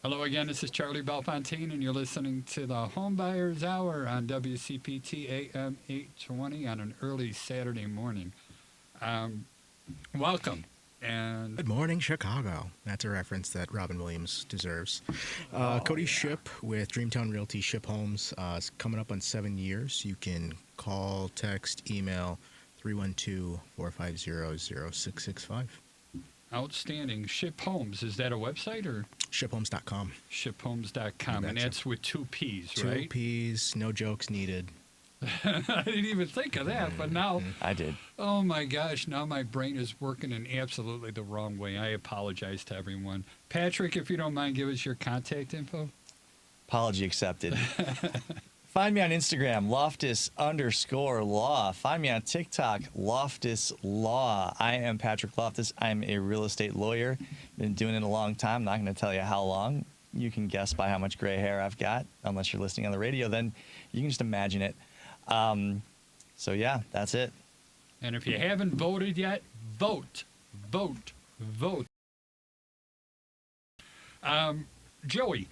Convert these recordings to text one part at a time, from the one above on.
Hello again, this is Charlie Bellefontaine, and you're listening to the HomeBuyer's Hour on WCPT AM 820 on an early Saturday morning. Welcome. And Good morning, Chicago. That's a reference that Robin Williams deserves. Cody Shipp with Dreamtown Realty Ship Homes is coming up on 7 years. You can call, text, email 312-450-0665. outstanding. Ship Homes, is that a website or? Shiphomes.com. Shiphomes.com, and that's with two P's, Two right? P's, no jokes needed. I didn't even think of that, but now, I did. oh my gosh, now my brain is working in absolutely the wrong way. I apologize to everyone. Patrick, if you don't mind, give us your contact info. Apology accepted. Find me on Instagram, Loftus_law. Find me on TikTok, Loftus Law. I am Patrick Loftus. I'm a real estate lawyer. Been doing it a long time. Not going to tell you how long. You can guess by how much gray hair I've got. Unless you're listening on the radio, then you can just imagine it. So yeah, that's it. And if you haven't voted yet, vote, vote, vote. Joey,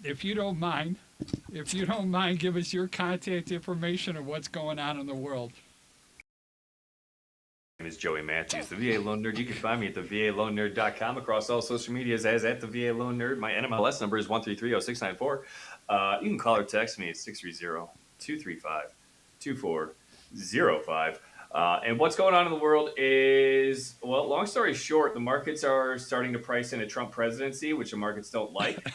if you don't mind, give us your contact information and what's going on in the world. My name is Joey Mathews, the VA Loan Nerd. You can find me at thevaloannerd.com across all social medias as at the VA Loan Nerd. My NMLS number is 1330694. You can call or text me at 630-235-2405. And what's going on in the world is, well, long story short, the markets are starting to price in a Trump presidency, which the markets don't like.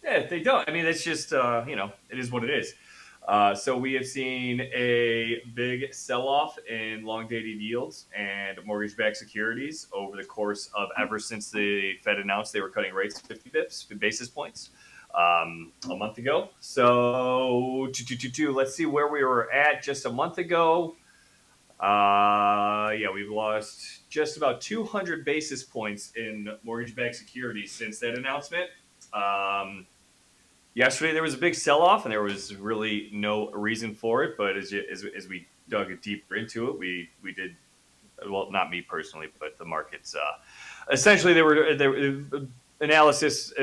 Yeah, they don't. I mean, it's just, it is what it is. So we have seen a big sell-off in long-dated yields and mortgage-backed securities over the course of ever since the Fed announced they were cutting rates 50 basis points a month ago. So let's see where we were at just a month ago. We've lost just about 200 basis points in mortgage-backed securities since that announcement. Yesterday there was a big sell-off, and there was really no reason for it. But as we dug deeper into it, we did, well, not me personally, but the markets. Essentially, there were analysts.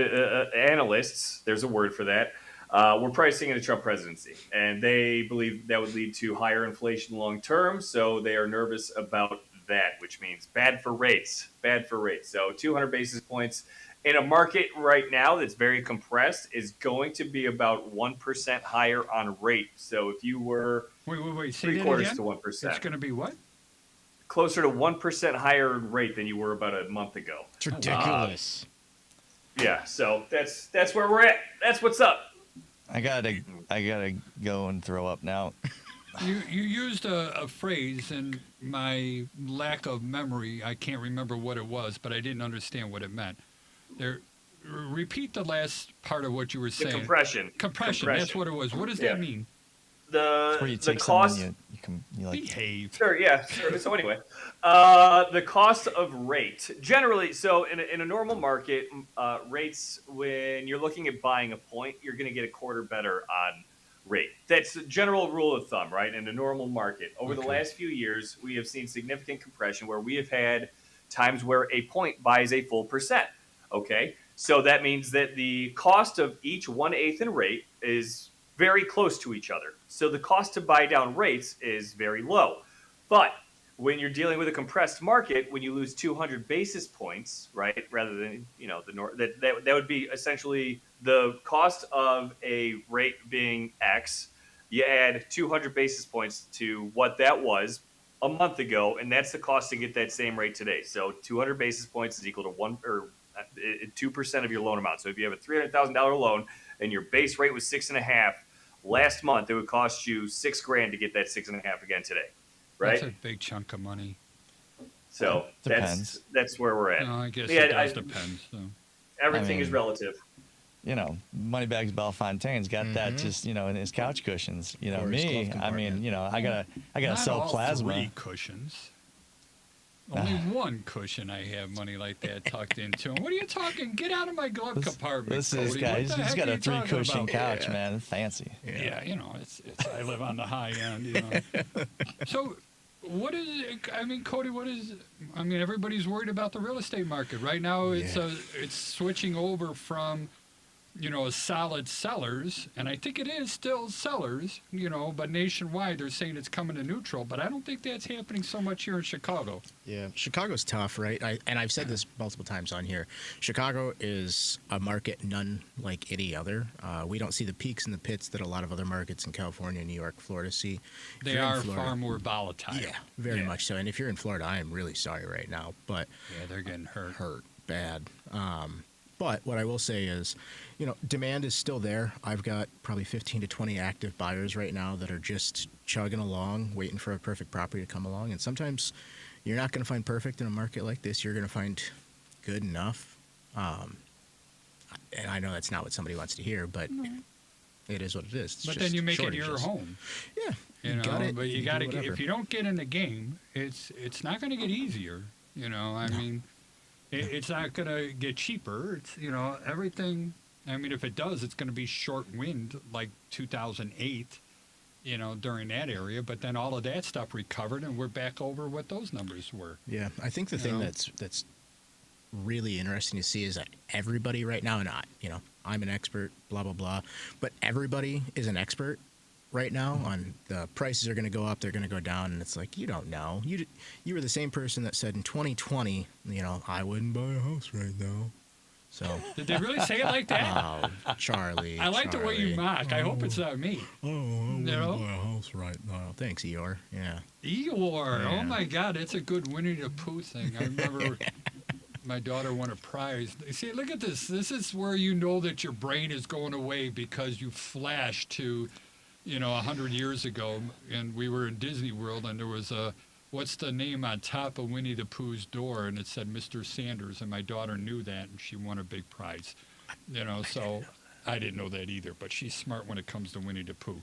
There's a word for that. Were pricing in a Trump presidency, and they believe that would lead to higher inflation long term. So they are nervous about that, which means bad for rates. So 200 basis points. In a market right now that's very compressed is going to be about 1% higher on rate. So if you were Wait, say 3/4 to 1%, it's going to be what? Closer to 1% higher in rate than you were about a month ago. It's ridiculous. Yeah, so that's where we're at. That's what's up. I gotta go and throw up now. You used a phrase, and my lack of memory, I can't remember what it was, but I didn't understand what it meant. Repeat the last part of what you were saying. Compression. That's what it was. What does that mean? Where you The take cost. someone you like. Behave. Sure. Yeah. Sure. So anyway, the cost of rate generally. So in a normal market, rates, when you're looking at buying a point, you're going to get a quarter better on rate. That's a general rule of thumb, right? In a normal market, over the last few years, we have seen significant compression where we have had times where a point buys a full percent. Okay, so that means that the cost of each 1/8 in rate is very close to each other. So the cost to buy down rates is very low. But when you're dealing with a compressed market, when you lose 200 basis points, right, rather than that would be essentially the cost of a rate being X. You add 200 basis points to what that was a month ago, and that's the cost to get that same rate today. So 200 basis points is equal to 2% of your loan amount. So if you have a $300,000 loan and your base rate was 6.5 last month, it would cost you $6,000 to get that 6.5 again today, right? That's a big chunk of money. So Depends. that's where we're at. No, I guess it does depend. So. Everything is relative. Moneybags Bellefontaine's got that just in his couch cushions. Me, I mean, I gotta Not sell all plasma. 3 cushions. Only one cushion I have money like that tucked into. And what are you talking? Get out of my glove compartment, This is Cody. guy. What He's the heck got are a you talking 3-cushion about? couch, man. Fancy. Yeah, it's I live on the high end. So What is it? I mean, Cody, what is? I mean, everybody's worried about the real estate market right now. It's Yeah. it's switching over from, a solid sellers, and I think it is still sellers. But nationwide they're saying it's coming to neutral. But I don't think that's happening so much here in Chicago. Yeah, Chicago's tough, right? And I've said this multiple times on here. Chicago is a market none like any other. We don't see the peaks and the pits that a lot of other markets in California, New York, Florida see. If They you're in are Florida- far more volatile. Yeah, very much so. And if you're in Florida, I am really sorry right now, but Yeah, they're getting hurt. bad. But what I will say is, demand is still there. I've got probably 15 to 20 active buyers right now that are just chugging along, waiting for a perfect property to come along. And sometimes you're not going to find perfect in a market like this. You're going to find good enough. And I know that's not what somebody wants to hear, but it is what it is. It's But just then you make it your shortages. home. Yeah. But you do got to. whatever. If you don't get in the game, it's not going to get easier. I mean, it's not going to get cheaper. It's everything. I mean, if it does, it's going to be short wind like 2008. During that area, but then all of that stuff recovered, and we're back over what those numbers were. Yeah, I think the thing that's really interesting to see is that everybody right now, and I'm an expert, blah blah blah, but everybody is an expert right now on the prices are going to go up, they're going to go down, and it's like you don't know. You were the same person that said in 2020, I wouldn't buy a house right now. So Did they really say it like that? oh, Charlie. I like the way you mock. I hope it's not me. Oh, I wouldn't No. buy a house right now. Thanks, Eeyore. Yeah. Eeyore. Yeah. Oh my God, that's a good Winnie the Pooh thing. I remember my daughter won a prize. See, look at this. This is where you know that your brain is going away because you flash to, 100 years ago, and we were in Disney World, and there was what's the name on top of Winnie the Pooh's door, and it said Mr. Sanders, and my daughter knew that, and she won a big prize. So I didn't know that either, but she's smart when it comes to Winnie the Pooh.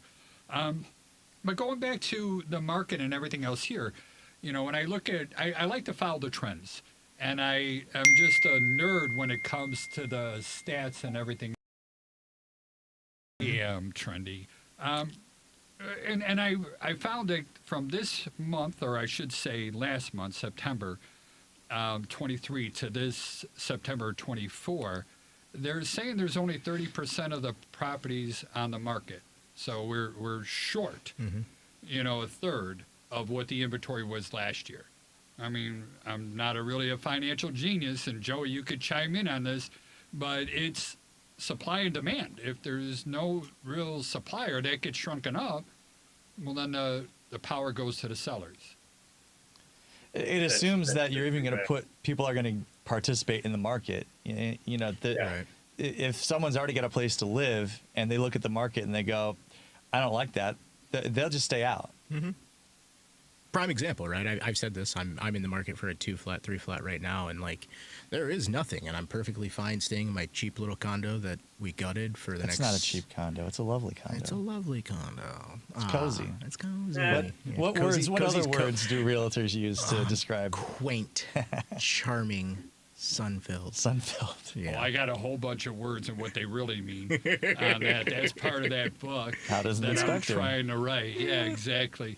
But going back to the market and everything else here, when I look at, I like to follow the trends, and I am just a nerd when it comes to the stats and everything. Yeah, I'm trendy. And I found that from this month, or I should say last month, September 23 to this September 24, they're saying there's only 30% of the properties on the market. So we're short, a third of what the inventory was last year. I mean, I'm not really a financial genius, and Joey, you could chime in on this, but it's supply and demand. If there's no real supplier that gets shrunken up, well, then the power goes to the sellers. It assumes that you're even going to right. put people are going to participate in the market. Right. If someone's already got a place to live and they look at the market and they go, I don't like that, they'll just stay out. Prime example, right? I've said this. I'm in the market for a 2-flat, 3-flat right now, and there is nothing, and I'm perfectly fine staying in my cheap little condo that we gutted for the It's next. not a cheap condo. It's a lovely condo. It's a lovely condo. It's cozy. It's cozy. Yeah. What Cozy- What cozy's other words do realtors use to describe Quaint, charming, sun-filled. Sunfilled? Yeah. Well, I got a whole bunch of words and what they really mean on that. That's part of that book How does an that I'm inspector? trying to write. Yeah, exactly.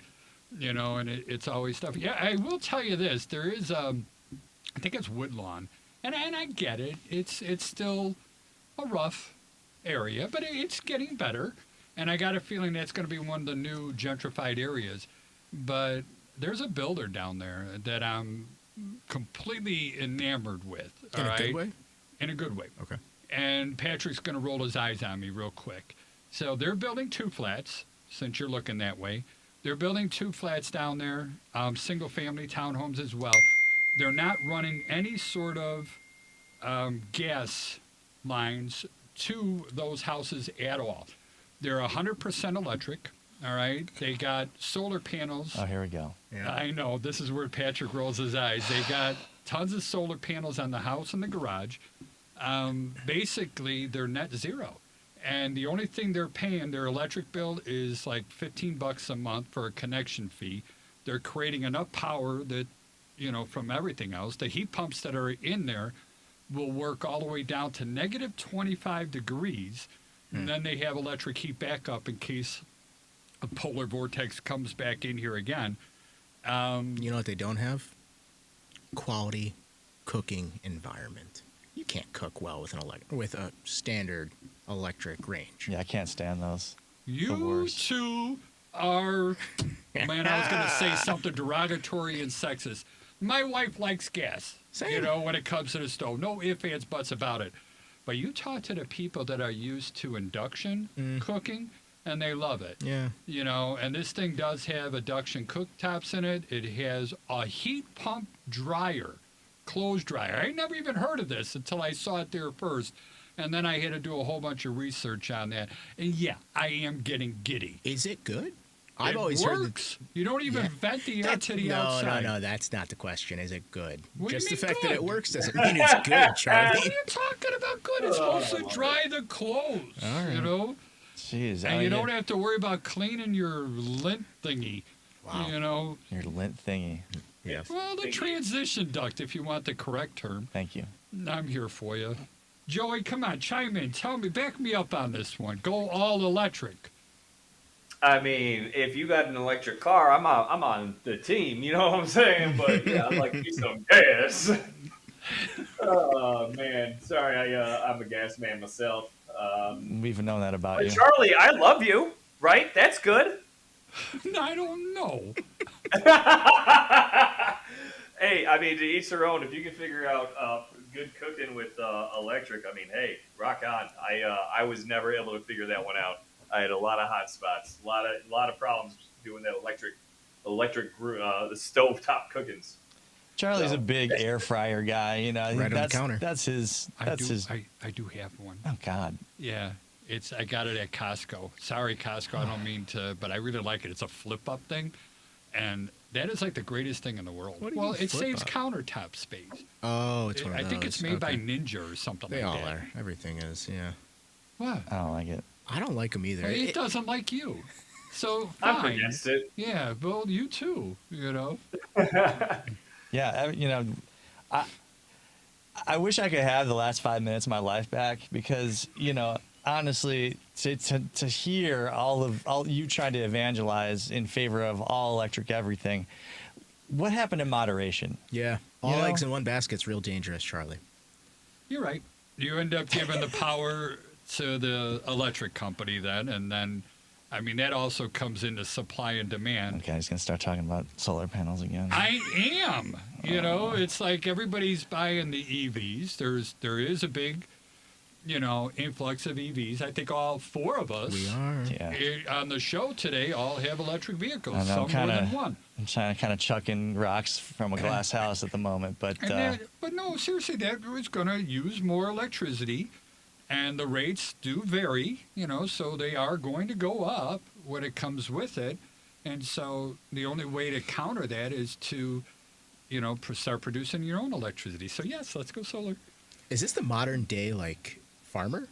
And it's always stuff. Yeah, I will tell you this. There is, I think it's Woodlawn, and I get it. It's still a rough area, but it's getting better. And I got a feeling that's going to be one of the new gentrified areas. But there's a builder down there that I'm completely enamored with. In all a good right? way? In a good way. Okay. And Patrick's going to roll his eyes on me real quick. So they're building 2 flats, since you're looking that way. They're building 2 flats down there, single-family townhomes as well. They're not running any sort of gas lines to those houses at all. They're 100% electric, all right? They got solar panels. Oh, here we go. Yeah. I know, this is where Patrick rolls his eyes. They got tons of solar panels on the house and the garage. Basically, they're net zero. And the only thing they're paying, their electric bill is like $15 a month for a connection fee. They're creating enough power that, from everything else, the heat pumps that are in there will work all the way down to negative 25 degrees. And then they have electric heat backup in case a polar vortex comes back in here again. You know what they don't have? Quality cooking environment. You can't cook well with with a standard electric range. Yeah, I can't stand those. The You worst. two are, man, I was going to say something derogatory and sexist. My wife likes gas, Same. when it comes to the stove. No ifs, ands, buts about it. But you talk to the people that are used to induction cooking, and they love it. Yeah. And this thing does have induction cooktops in it. It has a heat pump dryer, clothes dryer. I never even heard of this until I saw it there first. And then I had to do a whole bunch of research on that. And yeah, I am getting giddy. Is it good? I've It always heard that. works. You don't even vent the air That's- to the no, outside. No, that's not the question. Is it good? What do you Just the mean fact that it good? works doesn't mean it's good, Charlie. What are you talking about good? It's supposed to dry the clothes, All right. Jeez. And you don't have to worry about cleaning your lint thingy, Wow. Your lint thingy. Yeah. Well, the transition duct, if you want the correct term. Thank you. I'm here for you. Joey, come on, chime in. Tell me, back me up on this one. Go all electric. I mean, if you got an electric car, I'm on the team. You know what I'm saying? But yeah, I'd like me some gas. Oh man, sorry, I'm a gas man myself. We've known that about But you. Charlie, I love you. Right? That's good. I don't know. Hey, I mean, to each their own. If you can figure out good cooking with electric, I mean, hey, rock on. I was never able to figure that one out. I had a lot of hot spots, a lot of problems doing that the stovetop cookings. Charlie's So- a big air fryer guy. I think Right on the that's counter. That's his. That's his. I do have one. Oh God. Yeah, I got it at Costco. Sorry, Costco, I don't mean to, but I really like it. It's a flip-up thing, and that is like the greatest thing in the world. What do you Well, mean it saves flip-up? countertop space. Oh, it's one of I those. think it's made by Okay. Ninja or something They like all that. are. Everything is. Yeah. What? I don't like it. I don't like them either. Well, it doesn't like you. So I'm fine. against it. Yeah, well, you too. Yeah. I wish I could have the last 5 minutes of my life back because honestly, to hear all you trying to evangelize in favor of all electric everything, what happened in moderation? Yeah. All eggs in one basket's real dangerous, Charlie. You're right. You end up giving the power to the electric company then, and then, I mean, that also comes into supply and demand. Okay, he's gonna start talking about solar panels again. I am. It's like everybody's buying the EVs. There is a big, influx of EVs. I think all four of us We are. Yeah. on the show today all have electric vehicles, I know, some more than one. I'm trying to kind of chucking rocks from a glass house at the moment, but But no, seriously, that is going to use more electricity, and the rates do vary, so they are going to go up when it comes with it. And so the only way to counter that is to, start producing your own electricity. So yes, let's go solar. Is this the modern day farmer?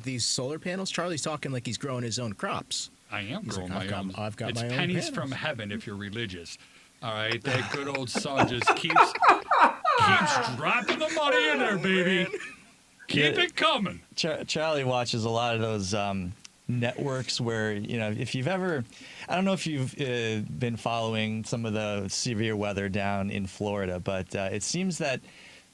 These solar panels? Charlie's talking like he's growing his own crops. I am He's growing like, my own. I've got it's my own pennies panels. from heaven if you're religious. All right, that good old son just keeps dropping the money in there, baby. Keep Yeah. it coming. Charlie watches a lot of those networks where, if you've ever, I don't know if you've been following some of the severe weather down in Florida, but it seems that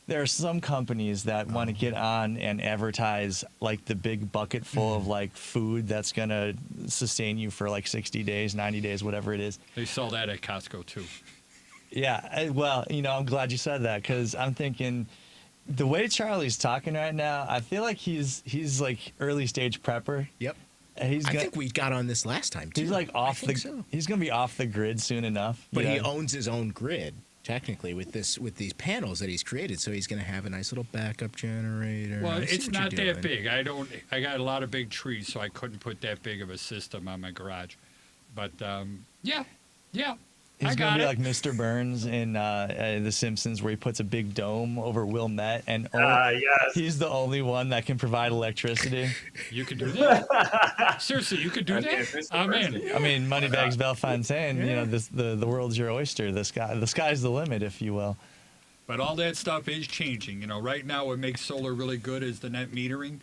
there are some companies that want to get on and advertise like the big bucket full of food that's going to sustain you for 60 days, 90 days, whatever it is. They sell that at Costco too. Yeah. Well, I'm glad you said that because I'm thinking the way Charlie's talking right now, I feel like he's like early stage prepper. Yep. And I think we got on this last time, too. he's like off I think so. He's going to be off the grid soon enough. But he owns his own grid, technically, with these panels that he's created. So he's going to have a nice little backup generator. Well, I see it's what you're not that doing. big. I got a lot of big trees, so I couldn't put that big of a system on my garage. But yeah, He's I going got to be it. like Mr. Burns in The Simpsons where he puts a big dome over Wilmette and Yes. he's the only one that can provide electricity. You could do that. Seriously, you could do I mean, that. if it's the I'm first in. thing- I mean, Moneybags Bellefontaine, the world's your oyster. The sky's the limit, if you will. But all that stuff is changing. Right now what makes solar really good is the net metering,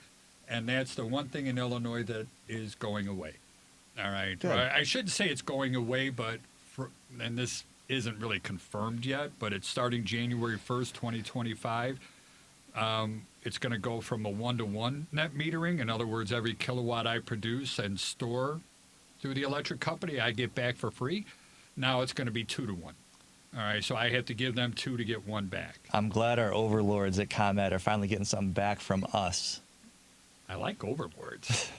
and that's the one thing in Illinois that is going away. All right. Good. I shouldn't say it's going away, but and this isn't really confirmed yet, but it's starting January 1st, 2025. It's going to go from a 1-to-1 net metering. In other words, every kilowatt I produce and store through the electric company, I get back for free. Now it's going to be 2-to-1. All right, so I have to give them 2 to get 1 back. I'm glad our overlords at ComEd are finally getting something back from us. I like overboards.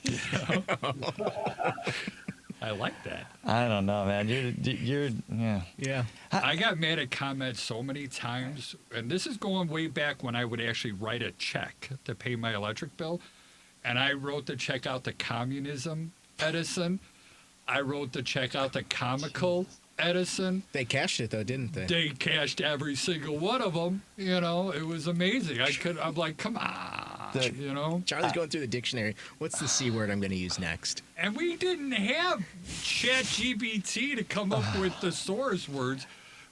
I like that. I don't know, man. You're yeah. Yeah. I got mad at ComEd so many times, and this is going way back when I would actually write a check to pay my electric bill, and I wrote the check out to Communism Edison. I wrote the check out to Comical Edison. They cashed it though, didn't they? They cashed every single one of them. You know, it was amazing. I'm like, come on. You know, Charlie's going through the dictionary. What's the C word I'm going to use next? and we didn't have ChatGPT to come up with the source words.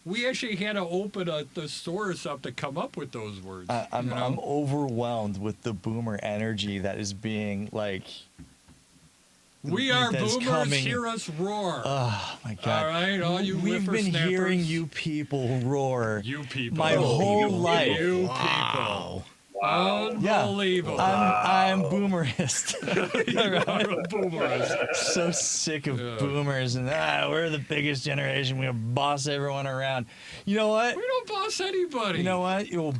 We actually had to open a thesaurus up to come up with those words. I'm you know? overwhelmed with the boomer energy that is being like. We are that's boomers. coming. Hear us roar. Oh my God! All right, all you We've been whippersnappers. hearing you people roar. You people. My whole life. You Wow. people. Unbelievable. I'm boomerist. You are a boomerist. So sick of Yeah. boomers and we're the biggest generation. We boss everyone around. You know what? We don't boss anybody. You know what? You'll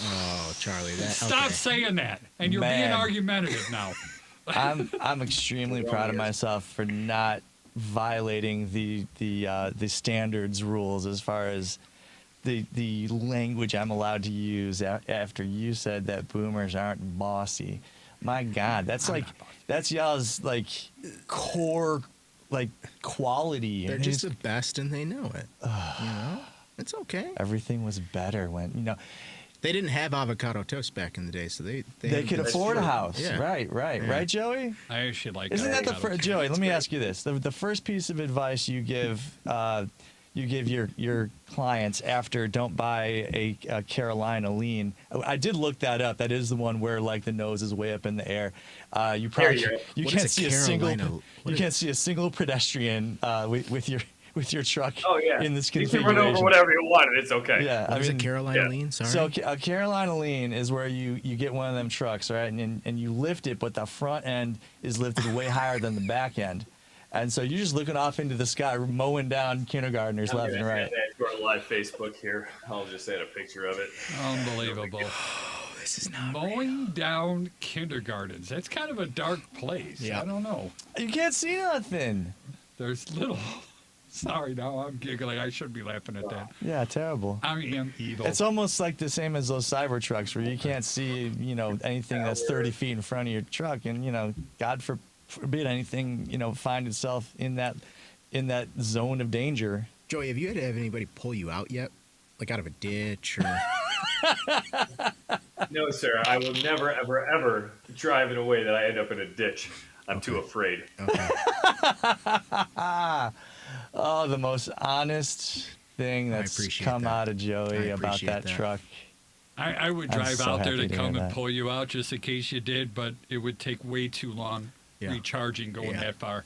Oh, Charlie, that. Stop okay. saying that. And you're being Man. argumentative now. I'm extremely proud of myself for not violating the standards rules as far as the language I'm allowed to use after you said that boomers aren't bossy. My God, that's y'all's like core like quality. They're And just the best, and they know it. You know, it's okay. everything was better when They didn't have avocado toast back in the day, so they could afford a house. Yeah. Right, Yeah. right, Joey. I actually like Isn't that the avocado toast. Joey? Let me ask you this: the first piece of advice you give your clients after don't buy a Carolina lean. I did look that up. That is the one where like the nose is way up in the air. You probably you What can't is a see a single Carolina- what you is- can't see a single pedestrian with your truck Oh yeah. in this You can configuration. run over whatever you want, and it's okay. Yeah, What is a Carolina yeah. lean? Sorry. So a Carolina lean is where you get one of them trucks, right, and you lift it, but the front end is lifted way higher than the back end, and so you're just looking off into the sky, mowing down kindergartners left and right. Add that to our live Facebook here. I'll just add a picture of it. Unbelievable. this is not. Mowing down kindergartens. That's kind of a dark place. Yeah. I don't know. You can't see nothing. There's little. Sorry, now I'm giggling. I shouldn't be laughing at that. Yeah, terrible. I am evil. It's almost like the same as those cyber trucks where you can't see, anything that's 30 feet in front of your truck, and God forbid anything, find itself in that zone of danger. Joey, have you had to have anybody pull you out yet? Like out of a ditch or? No, sir. I will never, ever, ever drive in a way that I end up in a ditch. I'm too afraid. Okay. Oh, the most honest thing that's appreciate come that. out of Joey I about appreciate that that. truck. I would I'm drive so out there happy to to come hear and that. pull you out just in case you did, but it would take way too long Yeah. recharging going Yeah. that far.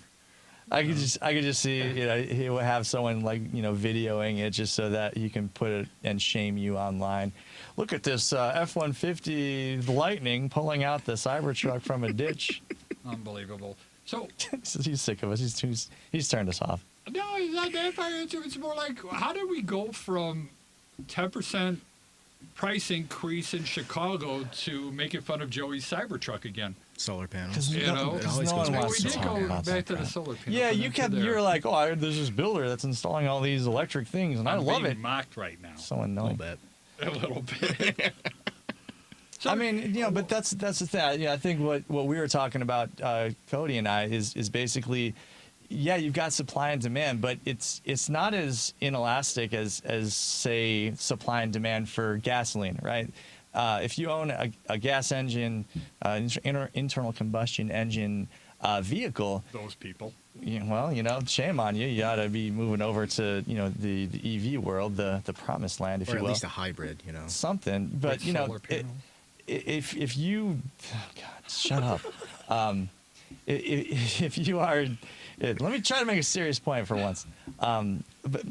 I could just see, he would have someone videoing it just so that he can put it and shame you online. Look at this F-150 Lightning pulling out the Cybertruck from a ditch. Unbelievable. So, He's sick of us. He's turned us off. no, it's not that far. It's more like, how did we go from 10% price increase in Chicago to making fun of Joey's Cybertruck again? Solar panels. 'Cause You know, It always goes Well, back we to did solar go panels. back to the solar panel. Yeah, and you then to there. you're like, there's this builder that's installing all these electric things, and I I'm love being it. mocked right now. So A little annoying. bit. A little bit. So, I mean, but that's the thing. Yeah, I think what we were talking about, Cody and I, is basically, yeah, you've got supply and demand, but it's not as inelastic as say supply and demand for gasoline, right? If you own a gas engine, internal combustion engine vehicle, those people. shame on you. You ought to be moving over to the EV world, the promised land, if Or you at will. least a hybrid, Something, but With solar panels. if you, oh God, shut up. if you are, let me try to make a serious point for once. But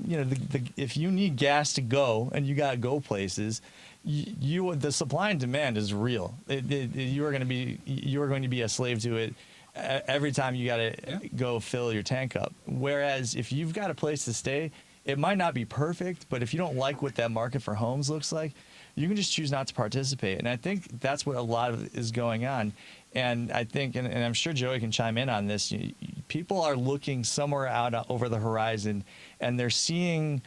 if you need gas to go and you got to go places, the supply and demand is real. You are going to be a slave to it every time you got to go fill your tank up. Whereas if you've got a place to stay, it might not be perfect, but if you don't like what that market for homes looks like, you can just choose not to participate. And I think that's what a lot of is going on. And I think, and I'm sure Joey can chime in on this, people are looking somewhere out over the horizon, and they're seeing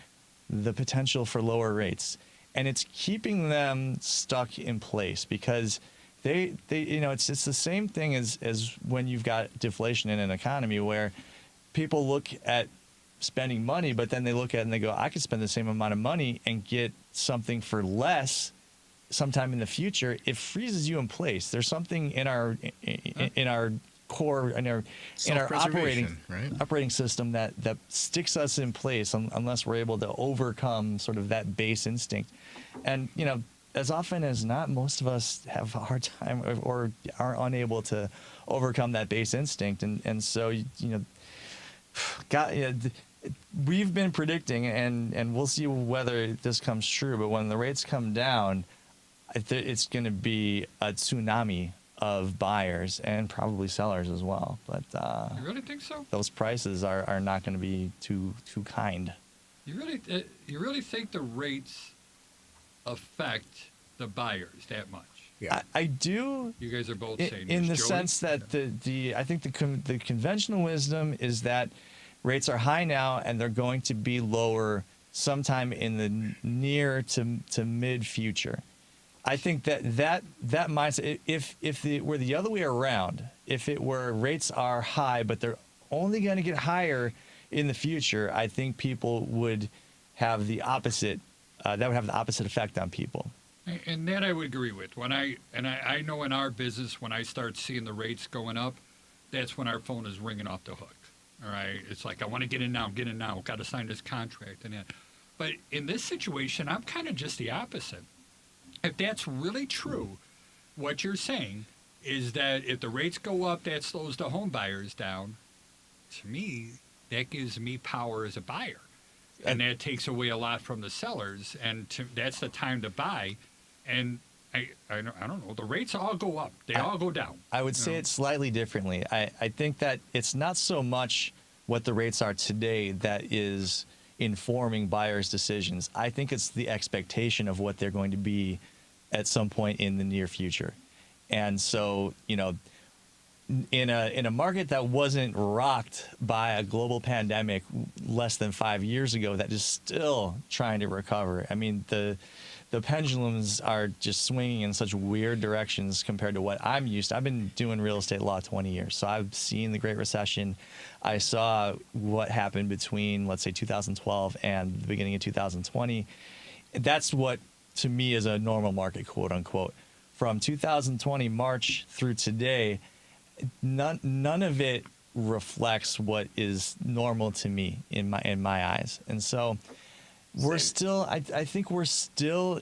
the potential for lower rates. And it's keeping them stuck in place because they it's the same thing as when you've got deflation in an economy where people look at spending money, but then they look at it and they go, I could spend the same amount of money and get something for less sometime in the future. It freezes you in place. There's something in our core, in our operating system that sticks us in place unless we're able to overcome sort of that base instinct. And as often as not, most of us have a hard time or are unable to overcome that base instinct. And so we've been predicting, and we'll see whether this comes true, but when the rates come down, it's going to be a tsunami of buyers and probably sellers as well. But you really think so? Those prices are not going to be too kind. You really think the rates affect the buyers that much? Yeah, I do. You guys are both saying in the Joey? sense that I think the conventional wisdom is that rates are high now and they're going to be lower sometime in the near to mid future. I think that mindset, if it were the other way around, if it were rates are high but they're only going to get higher in the future, I think people would have the opposite. That would have the opposite effect on people. And that I would agree with. I know in our business, when I start seeing the rates going up, that's when our phone is ringing off the hook. All right, it's like, I want to get in now, got to sign this contract and that. But in this situation, I'm kind of just the opposite. If that's really true, what you're saying is that if the rates go up, that slows the home buyers down. To me, that gives me power as a buyer. And that takes away a lot from the sellers. And that's the time to buy. And I don't know, the rates all go up. They all go down. I would say it slightly differently. I think that it's not so much what the rates are today that is informing buyers' decisions. I think it's the expectation of what they're going to be at some point in the near future. And so, in a market that wasn't rocked by a global pandemic less than 5 years ago that is still trying to recover. I mean, the pendulums are just swinging in such weird directions compared to what I'm used to. I've been doing real estate law 20 years, so I've seen the Great Recession. I saw what happened between, let's say, 2012 and the beginning of 2020. That's what, to me, is a normal market, quote unquote. From 2020 March through today, none of it reflects what is normal to me in my eyes. And so we're still, I think we're still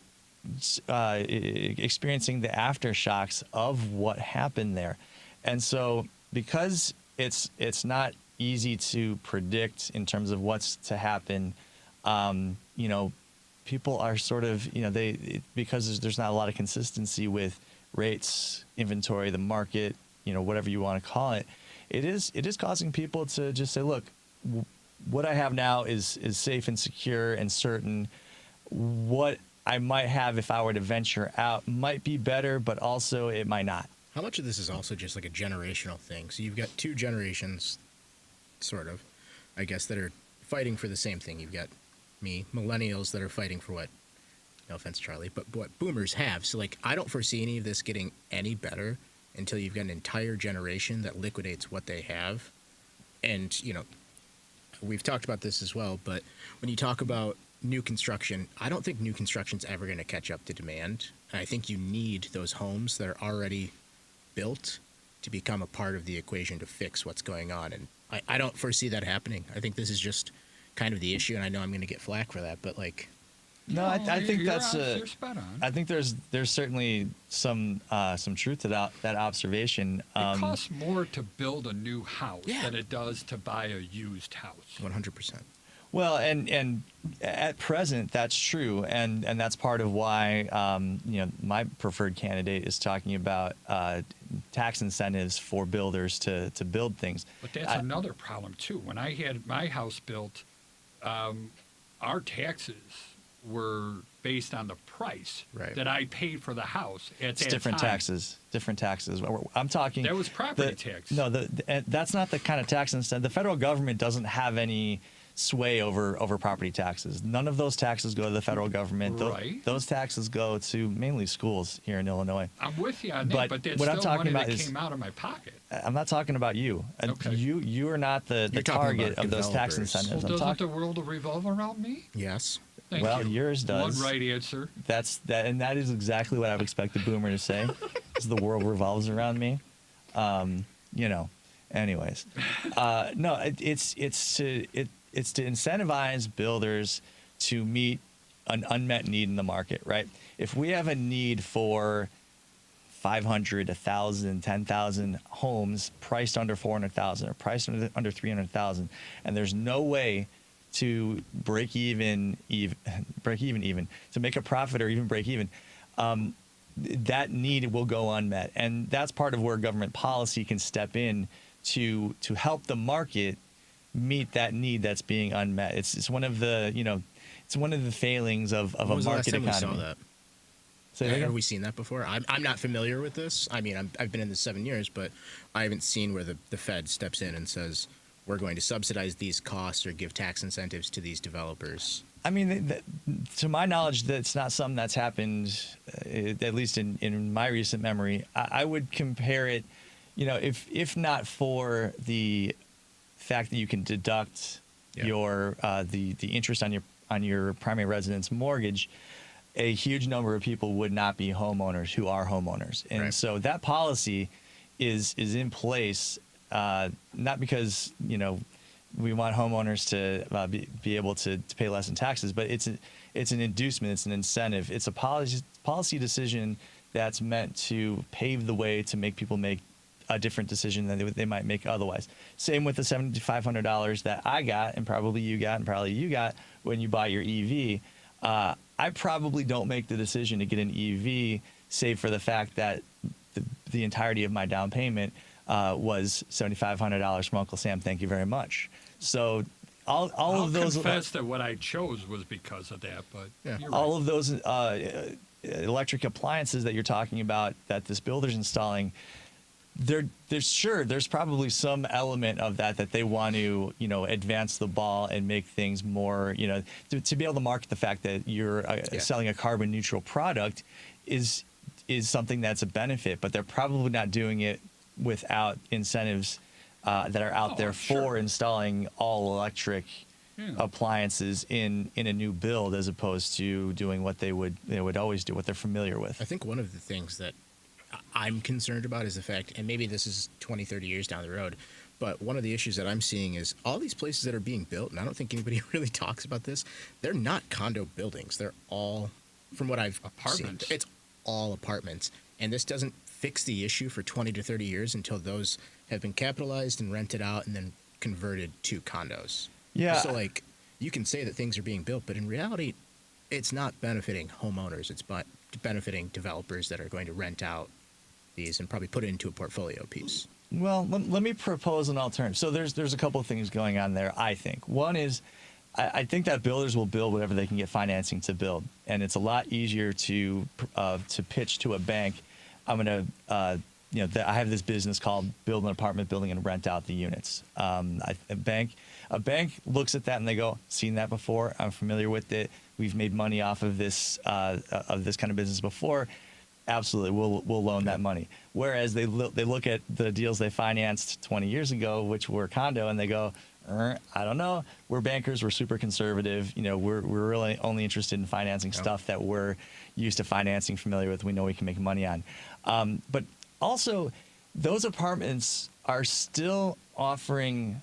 experiencing the aftershocks of what happened there. And so because it's not easy to predict in terms of what's to happen, people are sort of, because there's not a lot of consistency with rates, inventory, the market, whatever you want to call it, it is causing people to just say, look, what I have now is safe and secure and certain. What I might have if I were to venture out might be better, but also it might not. How much of this is also just like a generational thing? So you've got two generations, sort of, I guess, that are fighting for the same thing. You've got millennials that are fighting for what, no offense, Charlie, but what boomers have. So, like, I don't foresee any of this getting any better until you've got an entire generation that liquidates what they have. And, we've talked about this as well, but when you talk about new construction, I don't think new construction's ever going to catch up to demand. And I think you need those homes that are already built to become a part of the equation to fix what's going on. And I don't foresee that happening. I think this is just kind of the issue, and I know I'm going to get flack for that, but, like, No, I think you're spot on. I think there's certainly some truth to that observation. It costs more to build a new house Yeah. than it does to buy a used house. 100%. Well, and at present that's true, and that's part of why my preferred candidate is talking about tax incentives for builders to build things. But that's another problem too. When I had my house built, our taxes were based on the price Right. that I paid for the house at It's that different time. taxes. Different taxes. I'm talking. That was property tax. No, that's not the kind of tax incentive. The federal government doesn't have any sway over property taxes. None of those taxes go to the federal government. Right. Those taxes go to mainly schools here in Illinois. I'm with you on But that, but that's what I'm still talking money about that is- came out of my pocket. I'm not talking about you. Okay. You are not the You're talking target about of those tax developers. incentives. Well, I'm doesn't talking. the world revolve around me? Yes. Thank Well, you. yours does. One right answer. And that is exactly what I would expect a boomer to say. Is the world revolves around me. Anyways, no, it's to incentivize builders to meet an unmet need in the market, right? If we have a need for 500, 1,000, 10,000 homes priced under 400,000 or priced under 300,000, and there's no way to break even to make a profit or even break even, that need will go unmet, and that's part of where government policy can step in to help the market meet that need that's being unmet. It's one of the it's one of the failings of When a was the last market time economy. we saw that? Say that again? Have we seen that before? I'm not familiar with this. I mean, I've been in this 7 years, but I haven't seen where the Fed steps in and says, we're going to subsidize these costs or give tax incentives to these developers. I mean, to my knowledge, that's not something that's happened, at least in my recent memory. I would compare it, if not for the fact that you can deduct your the interest on your primary residence mortgage, a huge number of people would not be homeowners who are homeowners, and Right. so that policy is in place, not because we want homeowners to be able to pay less in taxes, but it's an inducement, it's an incentive, it's a policy decision that's meant to pave the way to make people make a different decision than they might make otherwise. Same with the $7,500 that I got, and probably you got when you buy your EV. I probably don't make the decision to get an EV, save for the fact that the entirety of my down payment was $7,500 from Uncle Sam. Thank you very much. So all I'll of those confess that what I chose was because of that, but Yeah. you're all right. of those electric appliances that you're talking about that this builder's installing, there's probably some element of that they want to advance the ball and make things more to be able to market the fact that you're selling a carbon neutral product is something that's a benefit, but they're probably not doing it without incentives that are out there sure. for installing all electric appliances in a new build, as opposed to doing what they would always do, what they're familiar with. I think one of the things that I'm concerned about is the fact, and maybe this is 20, 30 years down the road, but one of the issues that I'm seeing is all these places that are being built, and I don't think anybody really talks about this, they're not condo buildings. They're all, from what I've Apartments. seen, it's all apartments. And this doesn't fix the issue for 20 to 30 years until those have been capitalized and rented out and then converted to condos. Yeah. So, you can say that things are being built, but in reality, it's not benefiting homeowners. It's benefiting developers that are going to rent out these and probably put it into a portfolio piece. Well, let me propose an alternative. So there's a couple of things going on there, I think. One is I think that builders will build whatever they can get financing to build, and it's a lot easier to pitch to a bank. I'm going to I have this business called build an apartment building and rent out the units. A bank looks at that and they go, seen that before. I'm familiar with it. We've made money off of this kind of business before. Absolutely, we'll loan that money. Whereas they look at the deals they financed 20 years ago, which were condo, and they go, I don't know. We're bankers. We're super conservative. We're really only interested in financing stuff that we're used to financing, familiar with. We know we can make money on. But also, those apartments are still offering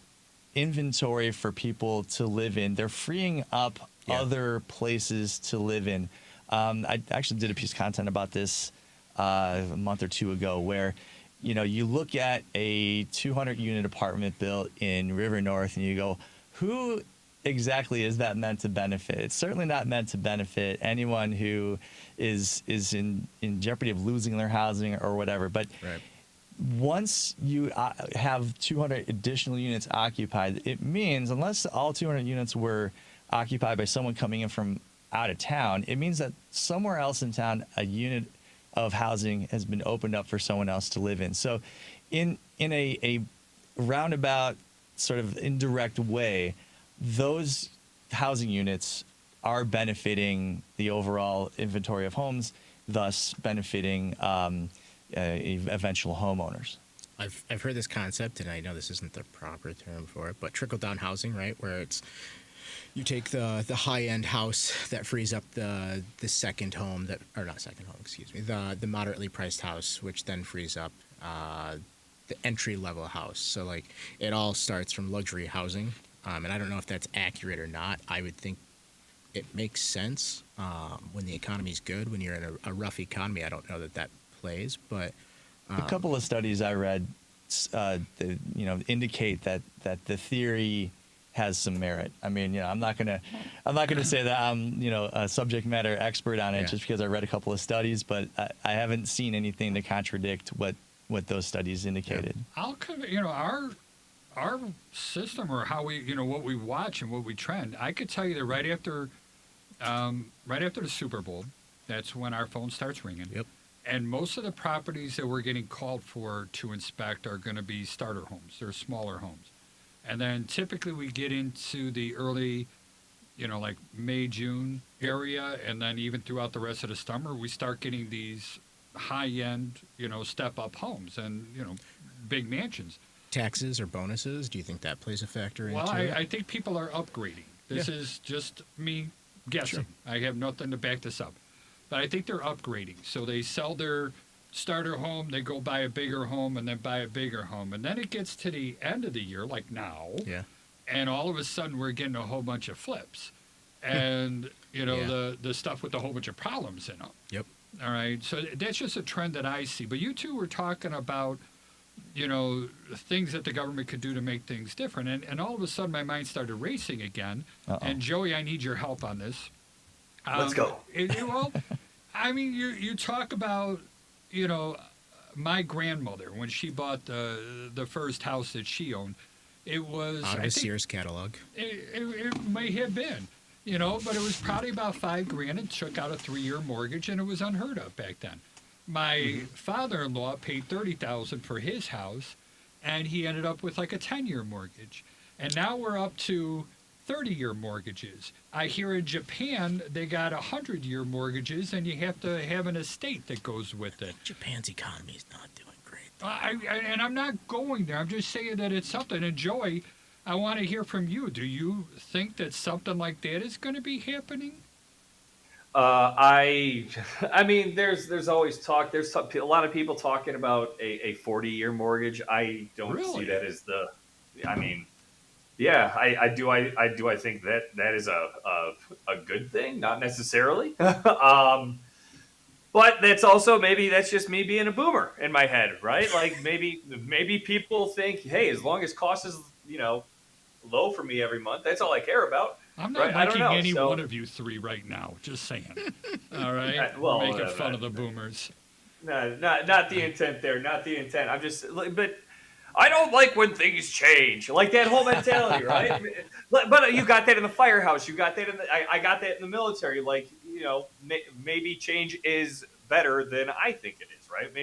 inventory for people to live in. They're freeing up other places to live in. I actually did a piece of content about this a month or two ago, where you look at a 200-unit apartment built in River North, and you go, who exactly is that meant to benefit? It's certainly not meant to benefit anyone who is in jeopardy of losing their housing or whatever. But once you have 200 additional units occupied, it means, unless all 200 units were occupied by someone coming in from out of town, it means that somewhere else in town a unit of housing has been opened up for someone else to live in. So in a roundabout, sort of indirect way, those housing units are benefiting the overall inventory of homes, thus benefiting eventual homeowners. I've heard this concept, and I know this isn't the proper term for it, but trickle-down housing, right? Where it's you take the high-end house that frees up the second home the moderately priced house, which then frees up the entry-level house. So like it all starts from luxury housing, and I don't know if that's accurate or not. I would think it makes sense when the economy's good. When you're in a rough economy, I don't know that plays, but a couple of studies I read, indicate that the theory has some merit. I mean, I'm not gonna say that I'm a subject matter expert on it just because I read a couple of studies, but I haven't seen anything to contradict what those studies indicated. I'll our system, or how we what we watch and what we trend. I could tell you that right after the Super Bowl, that's when our phone starts ringing. Yep. And most of the properties that we're getting called for to inspect are going to be starter homes. They're smaller homes. And then typically we get into the early, like May, June area, and then even throughout the rest of the summer, we start getting these high-end, step-up homes and, big mansions. Taxes or bonuses, do you think that plays a factor into Well, it? I think people are upgrading. This is just me guessing. Sure. I have nothing to back this up. But I think they're upgrading. So they sell their starter home, they go buy a bigger home, and then buy a bigger home. And then it gets to the end of the year, like now, and all of a sudden we're getting a whole bunch of flips. And, the stuff with a whole bunch of problems in them. Yep. All right. So that's just a trend that I see. But you two were talking about, things that the government could do to make things different. And all of a sudden my mind started racing again. Uh-oh. And Joey, I need your help on this. Let's go. Well, I mean, you talk about, my grandmother, when she bought the first house that she owned, it was out of a Sears catalog. It may have been, but it was probably about $5,000 and took out a 3-year mortgage, and it was unheard of back then. My father-in-law paid $30,000 for his house, and he ended up with like a 10-year mortgage, and now we're up to 30-year mortgages. I hear in Japan they got 100-year mortgages, and you have to have an estate that goes with it. Japan's economy is not doing great. And I'm not going there. I'm just saying that it's something. And Joey, I want to hear from you. Do you think that something like that is going to be happening? I mean, there's always talk. There's a lot of people talking about a 40-year mortgage. I don't see that as the. I mean. Yeah, I do. I think that is a good thing, not necessarily. But that's also that's just me being a boomer in my head, right? Like maybe people think, hey, as long as cost is low for me every month, that's all I care about. I'm not liking any one of you three right now. Just saying. All right, making fun of the boomers. No, not the intent there. Not the intent. I'm just, but. I don't like when things change, like that whole mentality, right? But you got that in the firehouse. You got that in I got that in the military. Like, maybe change is better than I think it is, right?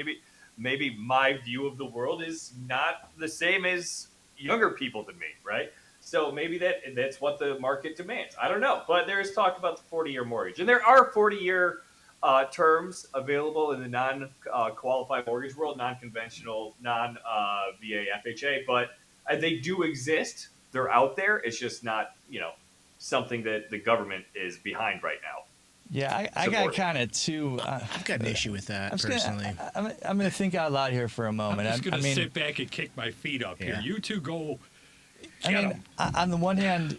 Maybe my view of the world is not the same as younger people than me, right? So maybe that's what the market demands. I don't know, but there is talk about the 40-year mortgage, and there are 40-year terms available in the non-qualified mortgage world, non-conventional, non-VA, FHA, but they do exist. They're out there. It's just not, something that the government is behind right now. Yeah, I got kind of too. I've got an issue with that personally. I'm going to think out loud here for a moment. I'm just going to sit back and kick my feet up here. You two go. I mean, on the one hand,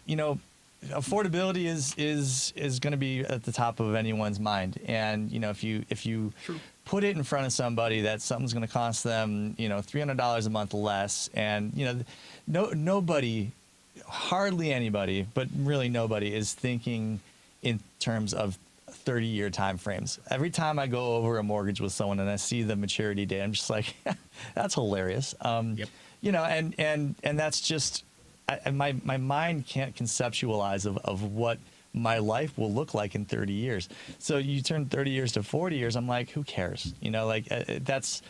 affordability is going to be at the top of anyone's mind, and if you True. put it in front of somebody that something's going to cost them $300 a month less, and nobody, hardly anybody, but really nobody is thinking in terms of 30-year time frames. Every time I go over a mortgage with someone and I see the maturity date, I'm just like, that's hilarious. Yep. And that's just my mind can't conceptualize of what my life will look like in 30 years. So you turn 30 years to 40 years, I'm like, who cares? That's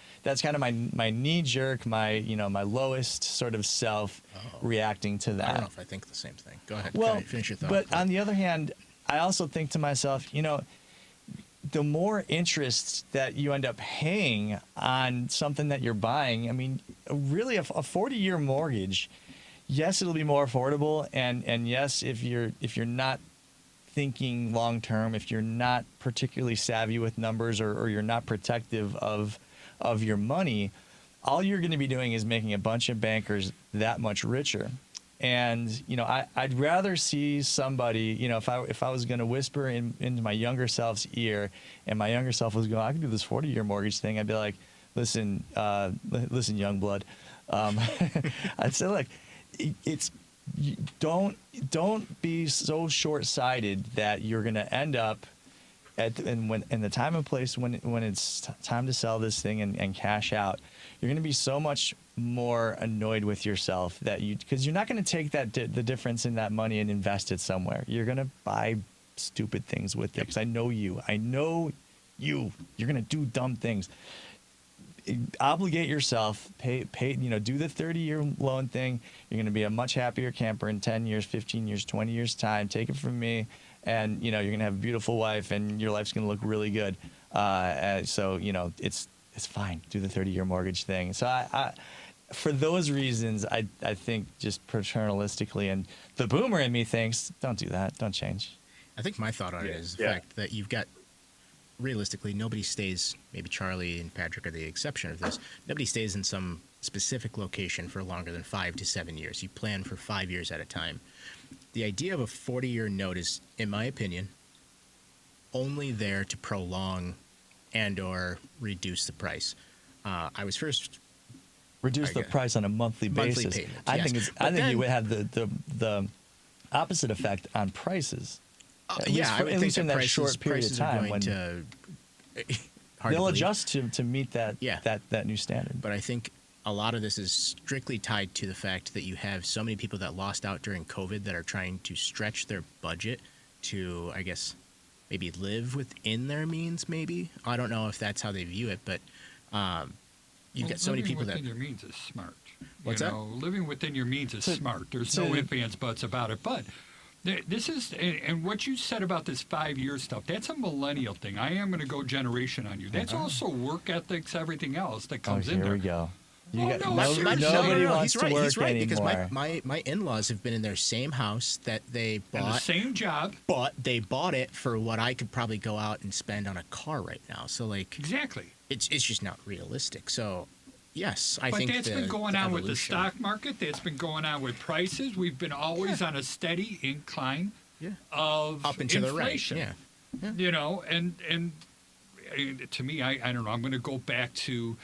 kind of my knee jerk, my lowest sort of self reacting to that. I don't know if I think the same thing. Go ahead. Well, Finish your thought. but on the other hand, I also think to myself, the more interest that you end up paying on something that you're buying, I mean, really a 40-year mortgage, yes, it'll be more affordable, and yes, if you're not thinking long term, if you're not particularly savvy with numbers, or you're not protective of your money, all you're going to be doing is making a bunch of bankers that much richer. And I'd rather see somebody, if I was going to whisper into my younger self's ear, and my younger self was going, I can do this 40-year mortgage thing, I'd be like, listen, young blood, I'd say, look, don't be so short-sighted that you're going to end up in the time and place when it's time to sell this thing and cash out. You're going to be so much more annoyed with yourself because you're not going to take the difference in that money and invest it somewhere. You're going to buy stupid things with it, because I know you. You're going to do dumb things. Obligate yourself, pay, do the 30-year loan thing. You're going to be a much happier camper in 10 years, 15 years, 20 years time. Take it from me. And, you're going to have a beautiful wife, and your life's going to look really good. So, it's fine. Do the 30-year mortgage thing. So I for those reasons, I think just paternalistically, and the boomer in me thinks, don't do that. Don't change. I think my thought on it is the fact that you've got, realistically, nobody stays, maybe Charlie and Patrick are the exception of this, nobody stays in some specific location for longer than 5 to 7 years. You plan for 5 years at a time. The idea of a 40-year note is, in my opinion, only there to prolong and or reduce the price. I was first... Reduce the price on a monthly basis. Payment, I yes. think you would have the opposite effect on prices. I would at think least in that prices, short period of prices are time going when to, they'll adjust to meet that new standard. But I think a lot of this is strictly tied to the fact that you have so many people that lost out during COVID that are trying to stretch their budget to, I guess, maybe live within their means. Maybe I don't know if that's how they view it, but you've got so many people that living within your means is smart. What's that? Living within your means is smart. There's no ifs, ands, buts about it. But this is, and what you said about this 5-year stuff, that's a millennial thing. I am going to go generation on you. That's also work ethics, everything else that comes in there. Here we go. Nobody wants to work he's right, anymore. Because my in-laws have been in their same house that they bought. And the same job. But they bought it for what I could probably go out and spend on a car right now. So, like... Exactly. It's just not realistic. So, yes, I but think that's been going on with the stock market. That's been going on with prices. We've been always on a steady incline of up and to inflation. the right. Yeah. You know, and to me, I don't know. I'm going to go back to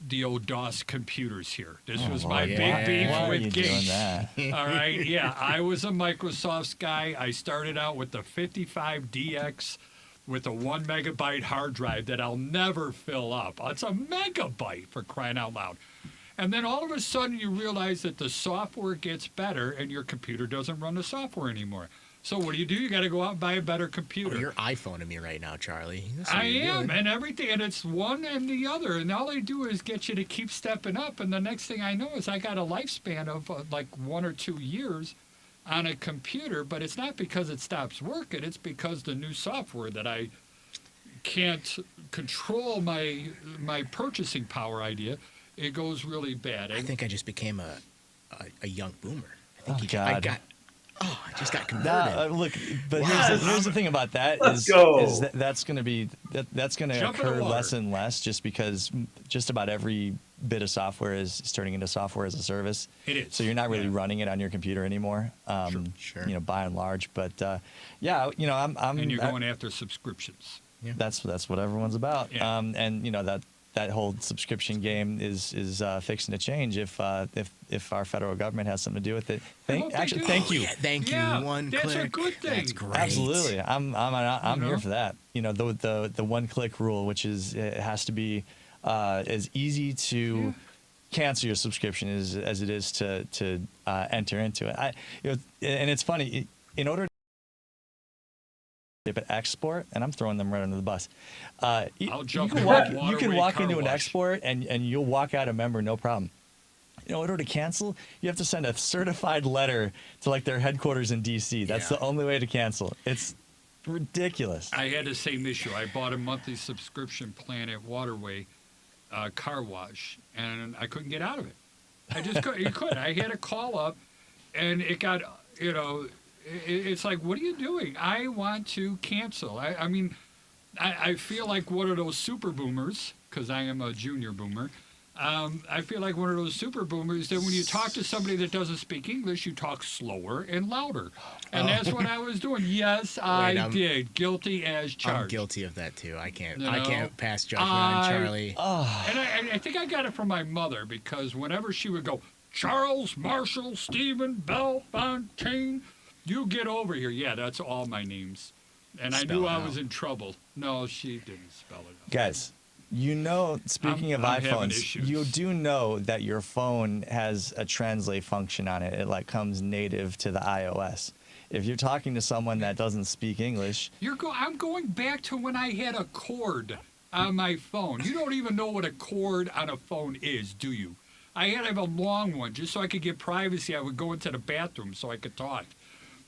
the old DOS computers here. This was my big beef Why are you with doing Gates. that? All right, yeah, I was a Microsoft guy. I started out with the 55DX with a 1 megabyte hard drive that I'll never fill up. It's a megabyte, for crying out loud. And then all of a sudden you realize that the software gets better and your computer doesn't run the software anymore. So what do? You got to go out and buy a better computer. Oh, you're iPhoning me right now, Charlie. I am, and everything, and it's one and the other, and all they do is get you to keep stepping up, and the next thing I know is I got a lifespan of like 1 or 2 years on a computer, but it's not because it stops working, it's because the new software that I can't control my purchasing power idea, it goes really bad. I think I just became a young boomer. I think I just got converted. Look, but Wow. here's the thing about that Let's is go. that's going to occur less and less, just because just about every bit of software is turning into software as a service. It is. So you're not really Yeah. running it on your computer anymore. Sure. You know, by and large. But yeah, you know, I'm And you're going after subscriptions. Yeah. that's what everyone's about. Yeah. And you know that whole subscription game is fixing to change if our federal government has something to do with it. hope they Actually, do. thank you. Yeah, thank you. Yeah, One that's a click. good thing. That's great. Absolutely, I'm You here know? for that. You know, the one click rule, which is it has to be as easy to cancel your subscription as it is to enter into it. And it's funny, in order to export, and I'm throwing them right under the bus. I'll You jump can in walk, that you can waterway walk car into an wash. export and you'll walk out a member, no problem. In order to cancel, you have to send a certified letter to like their headquarters in DC. That's Yeah. the only way to cancel. It's ridiculous. I had the same issue. I bought a monthly subscription plan at Waterway Car Wash, and I couldn't get out of it. I just couldn't. You couldn't. I had to call up, and it got, you know, it's like, what are you doing? I want to cancel. I mean, I feel like one of those super boomers, because I am a junior boomer. I feel like one of those super boomers that when you talk to somebody that doesn't speak English, you talk slower and louder. And that's what I was doing. Yes, I did. Guilty as charged. I'm guilty of that too. I can't. You I know, can't pass judgment on Charlie. And I think I got it from my mother because whenever she would go, Charles, Marshall, Stephen, Bellefontaine, you get over here. Yeah, that's all my names. And I Spell knew it I out. was in trouble. No, she didn't spell it out. Guys, you know, speaking of I'm having iPhones, issues. you do know that your phone has a translate function on it. It like comes native to the iOS. If you're talking to someone that doesn't speak English, I'm going back to when I had a cord on my phone. You don't even know what a cord on a phone is, do you? I had to have a long one just so I could get privacy. I would go into the bathroom so I could talk.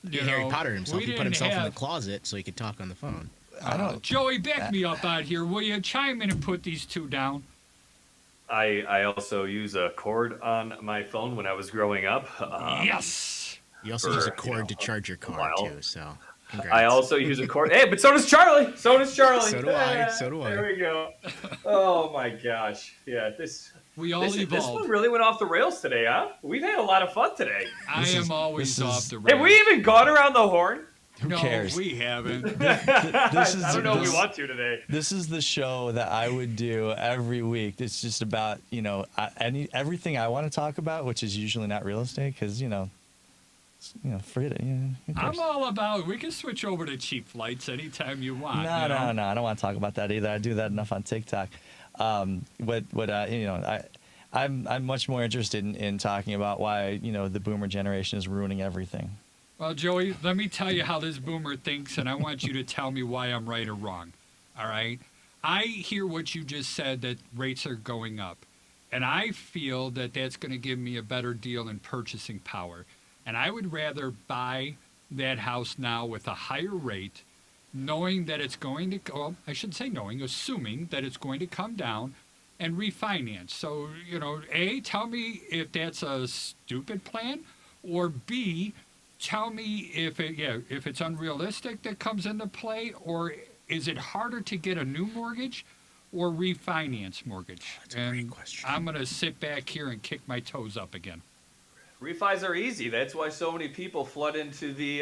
You Harry know, Potter himself. we He put didn't himself in the have- closet so he could talk on the phone. I don't. Joey, back me up out here. Will you chime in and put these two down? I also use a cord on my phone when I was growing up. Yes. You also For, use a you cord know, to charge your car while. too. So, congrats. I also use a cord. Hey, but so does Charlie. So does Charlie. So do I. So do I. There we go. Oh my gosh. Yeah, We all this evolved. one really went off the rails today, huh? We've had a lot of fun today. I am always this off is- the rails. Have we even gone around the horn? Who no, cares? we haven't. This is I don't know if this- we want to today. This is the show that I would do every week. It's just about, you know, everything I want to talk about, which is usually not real estate, because forget it. Who cares? I'm all about. We can switch over to cheap flights anytime you want. No, you know? no, I don't want to talk about that either. I do that enough on TikTok. I'm much more interested in talking about why the boomer generation is ruining everything. Well, Joey, let me tell you how this boomer thinks, and I want you to tell me why I'm right or wrong. All right? I hear what you just said, that rates are going up, and I feel that that's going to give me a better deal in purchasing power. And I would rather buy that house now with a higher rate, knowing that it's going to, well, I should say knowing, assuming that it's going to come down and refinance. So, A, tell me if that's a stupid plan, or B, tell me if it's unrealistic that comes into play, or is it harder to get a new mortgage or refinance mortgage? That's a great question. I'm going to sit back here and kick my toes up again. Refis are easy. That's why so many people flood into the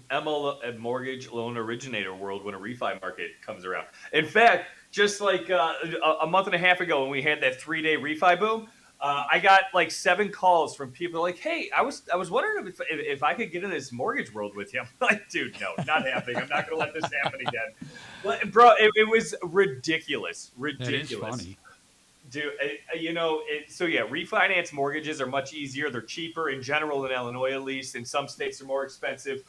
ML mortgage loan originator world when a refi market comes around. In fact, just like a month and a half ago when we had that 3-day refi boom, I got like 7 calls from people like, "Hey, I was wondering if I could get in this mortgage world with you." I'm like, "Dude, no, not happening. I'm not going to let this happen again." But, bro, it was ridiculous. That is funny. Dude, so yeah, refinance mortgages are much easier. They're cheaper in general in Illinois, at least. In some states, they're more expensive.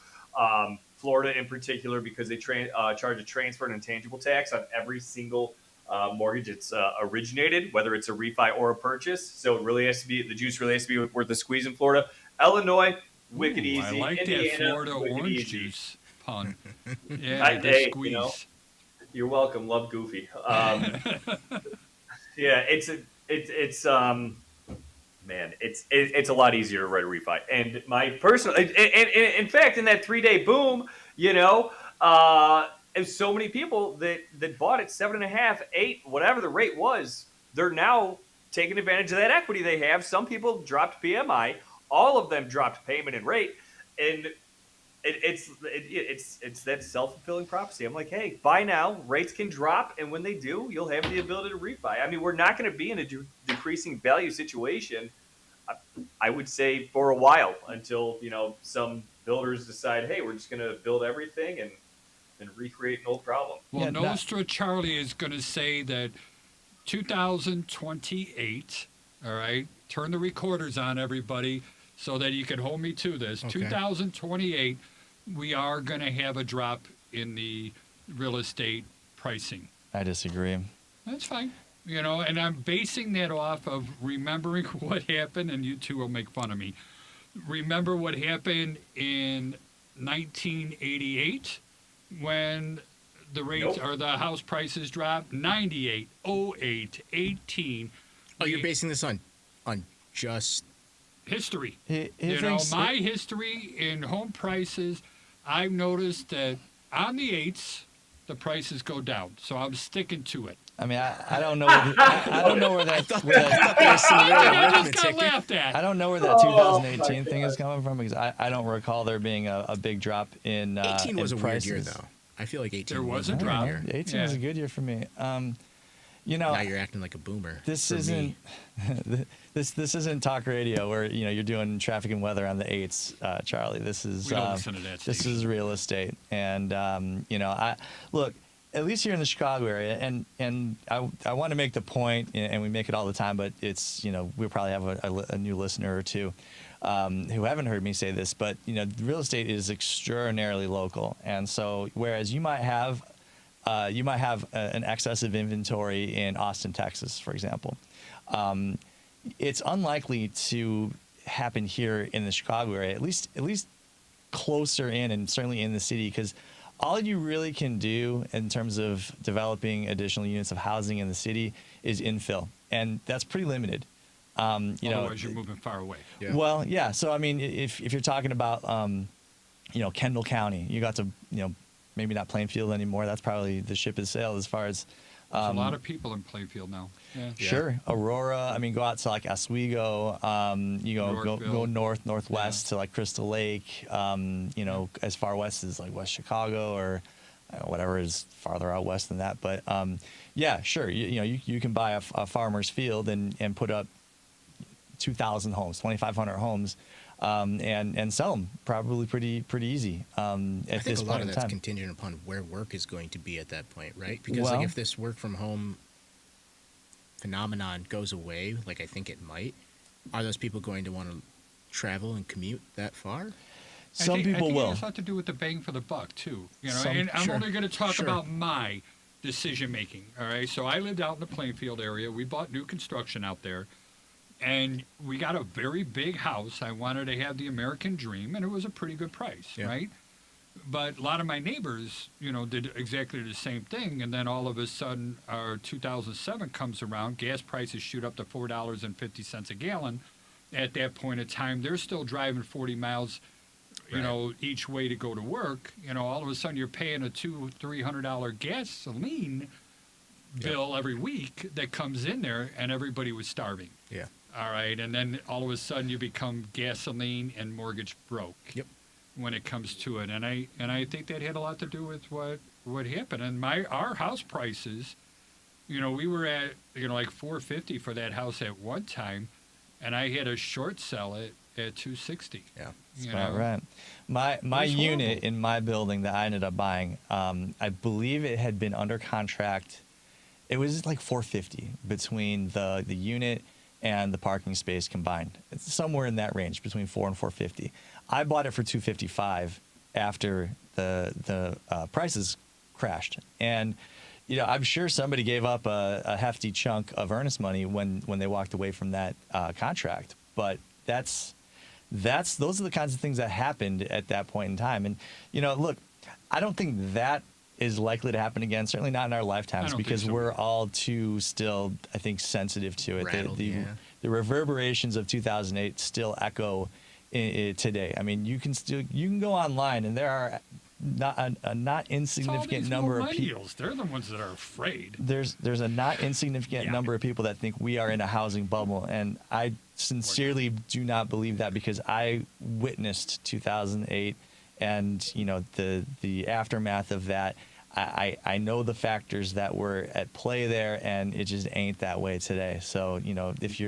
Florida, in particular, because they charge a transfer and intangible tax on every single mortgage it's originated, whether it's a refi or a purchase. So it really has to be, the juice really has to be worth the squeeze in Florida. Illinois, wicked easy. I like Indiana, that Florida wicked orange easy. juice pun. Yeah, the Hey, squeeze. You're welcome. Love Goofy. Yeah, it's a lot easier to write a refi. And my personal, in fact, in that 3-day boom, there's so many people that bought it 7.5, 8, whatever the rate was. They're now taking advantage of that equity they have. Some people dropped PMI. All of them dropped payment and rate, and it's that self-fulfilling prophecy. I'm like, hey, buy now, rates can drop, and when they do, you'll have the ability to refi. I mean, we're not going to be in a decreasing value situation, I would say, for a while, until some builders decide, hey, we're just going to build everything and recreate an old problem. Well, Yeah, Nostra Charlie is going to say that 2028, all right, turn the recorders on, everybody, so that you can hold me to this. Okay. 2028, we are going to have a drop in the real estate pricing. I disagree. That's fine. And I'm basing that off of remembering what happened, and you two will make fun of me. Remember what happened in 1988 when the rates Nope. or the house prices dropped? 98, 08, 18. Oh, you're basing this on just history. He My history in home prices, I've noticed that on the 8s, the prices go down. So I'm sticking to it. I mean, I don't know. I don't know where that. I just got laughed at. I don't know where that 2018 thing is coming from because I don't recall there being a big drop in 18 was in a prices. weird year, though. I feel like 18 There was a weird drop. year. 18 was a good year for me. Now you're acting like a boomer. This for isn't me. this isn't talk radio where you're doing traffic and weather on the 8s, Charlie. This is We don't listen to that this station. is real estate, and I look at least here in the Chicago area, and I want to make the point, and we make it all the time, but it's we probably have a new listener or two who haven't heard me say this, but real estate is extraordinarily local, and so whereas you might have an excess of inventory in Austin, Texas, for example. It's unlikely to happen here in the Chicago area, at least closer in, and certainly in the city, because all you really can do in terms of developing additional units of housing in the city is infill, and that's pretty limited. Otherwise, you're moving far away. Yeah. Well, yeah. So I mean, if you're talking about Kendall County, you got to maybe not Plainfield anymore. That's probably the ship has sailed as far as. There's a lot of people in Plainfield now. Yeah. Sure, Aurora. I mean, go out to like Oswego. Go Yorkville. northwest to like Crystal Lake. As far west as like West Chicago or whatever is farther out west than that. But yeah, sure. You can buy a farmer's field and put up 2,000 homes, 2,500 homes, and sell them probably pretty easy. I At think this a lot point of in that's time. contingent upon where work is going to be at that point, right? Because Well- if this work from home phenomenon goes away, like I think it might, are those people going to want to travel and commute that far? Some I people think will. It has a lot to do with the bang for the buck too. Some- And I'm sure, only going to talk sure. about my decision making. All right. So I lived out in the Plainfield area. We bought new construction out there, and we got a very big house. I wanted to have the American dream, and it was a pretty good price, Yeah. right? But a lot of my neighbors, did exactly the same thing. And then all of a sudden, our 2007 comes around. Gas prices shoot up to $4.50 a gallon. At that point in time, they're still driving 40 miles, each way to go to work. All of a sudden, you're paying a $200-300 gasoline bill every week that comes in there, and everybody was starving. Yeah. All right, and then all of a sudden, you become gasoline and mortgage broke. Yep. When it comes to it, and I think that had a lot to do with what happened. And our house prices, we were at like $450 for that house at one time, and I had a short sell it at $260. Yeah. You Right, know? right. My It was unit horrible. in my building that I ended up buying, I believe it had been under contract. It was like $450 between the unit and the parking space combined. It's somewhere in that range, between $400 and $450. I bought it for $255 after the prices crashed, and I'm sure somebody gave up a hefty chunk of earnest money when they walked away from that contract. But those are the kinds of things that happened at that point in time. And look, I don't think that is likely to happen again. Certainly not in our lifetimes, I don't think because so we're either. all too still, I think, sensitive to it. Rattled, yeah. The reverberations of 2008 still echo today. I mean, you can go online, and there are a not It's all insignificant these number of people. millennials. They're the ones that are afraid. There's a not insignificant Yeah. number of people that think we are in a housing bubble, and I sincerely do not believe that, because I witnessed 2008 and the aftermath of that. I know the factors that were at play there, and it just ain't that way today. So if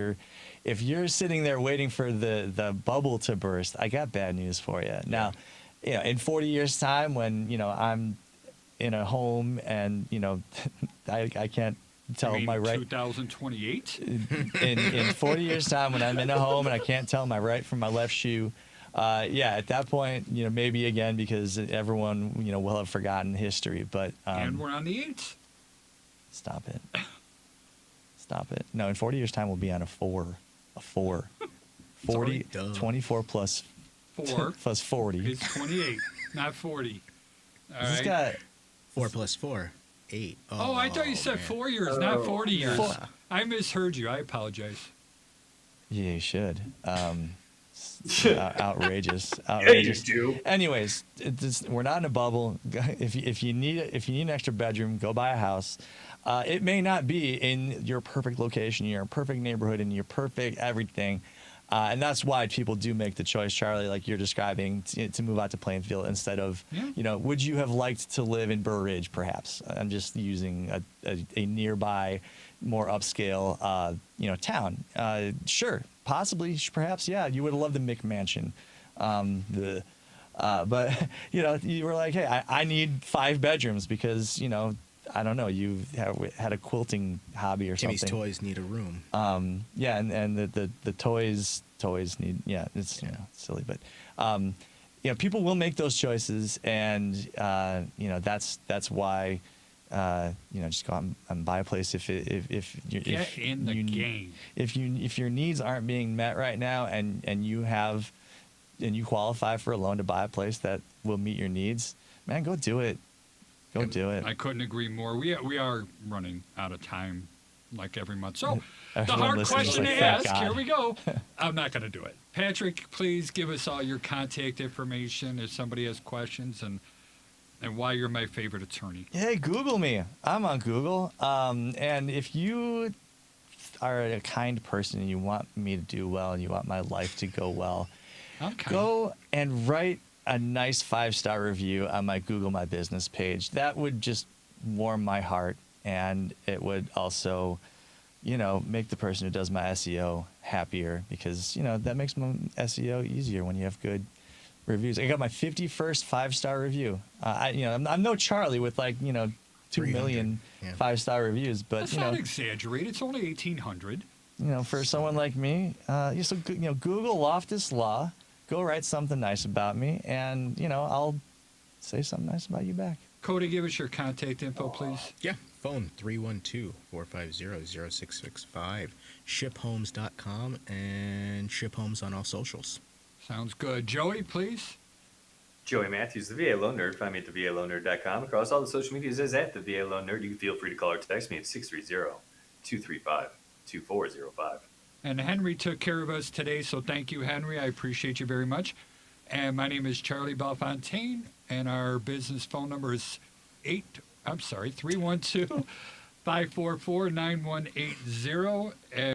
you're sitting there waiting for the bubble to burst, I got bad news for you. Now, in 40 years' time, when I'm in a home and I can't tell You mean my right 2028. in 40 years' time, when I'm in a home and I can't tell my right from my left shoe. At that point, maybe again, because everyone, will have forgotten history. But And we're on the 8th. stop it. No, in 40 years' time, we'll be on a 4. 40, Sorry, duh. 24 plus 4 plus 40. is 28, not 40. All This right. got 4 plus 4, 8. Oh, I thought you said man. 4 years, not 40 years. Four. I misheard you. I apologize. yeah, you should. Outrageous. Yeah, you Outrageous. do. Anyways, we're not in a bubble. If you need an extra bedroom, go buy a house. It may not be in your perfect location, your perfect neighborhood, and your perfect everything. And that's why people do make the choice, Charlie, like you're describing, to move out to Plainfield instead of, Yeah. would you have liked to live in Burr Ridge, perhaps? I'm just using a nearby, more upscale, town. Sure, possibly, perhaps, yeah, you would have loved the McMansion. But, you were like, hey, I need 5 bedrooms because, I don't know, you had a quilting hobby or Timmy's something. toys need a room. And the toys need, it's silly, but people will make those choices, and that's why just go out and buy a place if Get in the game. if your needs aren't being met right now, and you qualify for a loan to buy a place that will meet your needs, man, go do it. Go do it. I couldn't agree more. We are running out of time like every month. So the Everyone hard listening is question like, to "Thank ask, God." here we go. I'm not going to do it. Patrick, please give us all your contact information if somebody has questions, and why you're my favorite attorney. Hey, Google me. I'm on Google. And if you are a kind person and you want me to do well and you want my life to go well, Okay. go and write a nice 5-star review on my Google My Business page. That would just warm my heart, and it would also, make the person who does my SEO happier, because, that makes my SEO easier when you have good reviews. I got my 51st 5-star review. I'm no Charlie with 2 million 300, yeah. 5-star reviews, but That's not exaggerated. It's only 1,800. for someone like me, Google Loftus Law, go write something nice about me, and I'll say something nice about you back. Cody, give us your contact info, please. Yeah, phone 312-450-0665. Shiphomes.com and Ship Homes on all socials. Sounds good. Joey, please. Joey Mathews, the VA Loan Nerd. Find me at thevaloannerd.com. Across all the social medias is at the VA Loan Nerd. You can feel free to call or text me at 630-235-2405. And Henry took care of us today, so thank you, Henry. I appreciate you very much. And my name is Charlie Bellefontaine, and our business phone number is 312-544-9180.